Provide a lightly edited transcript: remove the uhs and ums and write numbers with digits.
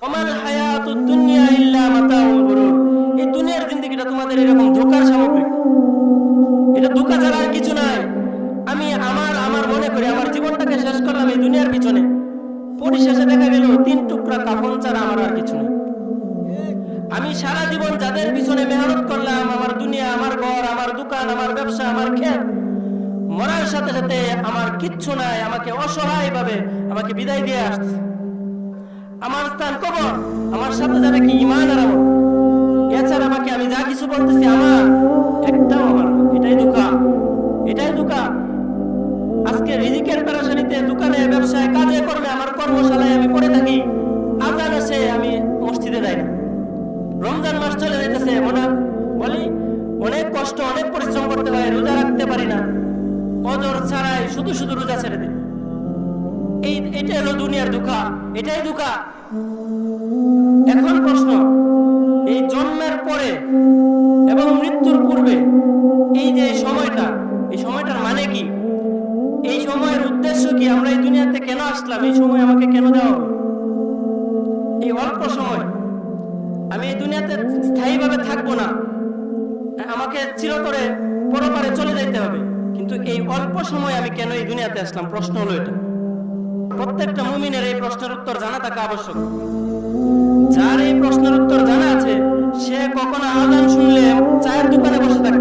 ওমাল হায়াতুদ দুনিয়া ইল্লা মাতাউল গুরুর। এই দুনিয়ার জিন্দেগিটা তোমাদের এরকম ধোঁকার সামগ্রী, এটা ধোঁকা ছাড়া আর কিছু নাই। আমি আমার মনে করি আমার জীবনটাকে শেষ করলাম এই দুনিয়ার পিছনে, পরিশেষে দেখা গেল 3 টুকরা কাফন ছাড়া আমার আর কিছু নেই। আমি সারা জীবন যাদের পিছনে মেহনত করলাম, আমার দুনিয়া, আমার ঘর, আমার দোকান, আমার ব্যবসা, আমার ক্ষেত, মরার সাথে সাথে আমার কিচ্ছু নাই, আমাকে অসহায় ভাবে আমাকে বিদায় দিয়ে আসছে। আমার স্থান কবর, আমার সাথে যারা কি ঈমান আর আমল, এছাড়া আমাকে আমি যা কিছু বলতেছি আমার একটাও আমার না। এটাই ধোঁকা, এটাই ধোঁকা। আজকে রিজিকের পেরেশানিতে দোকানে, ব্যবসায়, কাজে কর্মে, আমার কর্মশালায় আমি পড়ে থাকি, আজান আসে আমি মসজিদে যাই না। রমজান মাস চলে যাইতেছে, মনে বলি অনেক কষ্ট, অনেক পরিশ্রম করতে হয়, রোজা রাখতে পারি না, অজর ছাড়াই শুধু শুধু রোজা ছেড়ে দিই। এটা হলো দুনিয়ার ধোঁকা, এটাই ধোঁকা। এখন প্রশ্ন, এই জন্মের পরে এবং মৃত্যুর পূর্বে এই যে সময়টা, এই সময়টার মানে কি? এই সময়ের উদ্দেশ্য কি? আমরা এই দুনিয়াতে কেন আসলাম? এই সময় আমাকে কেন দেওয়া হবে? এই অল্প সময়, আমি এই দুনিয়াতে স্থায়ীভাবে থাকবো না, আমাকে চিরতরে পরপারে চলে যাইতে হবে, কিন্তু এই অল্প সময় আমি কেন এই দুনিয়াতে আসলাম? প্রশ্ন হলো এটা। প্রত্যেকটা মুমিনের এই প্রশ্নের উত্তর জানা থাকা আবশ্যক। যার এই প্রশ্নের উত্তর জানা আছে, সে কখনো আযান শুনলে চায়ের দোকানে বসে থাকে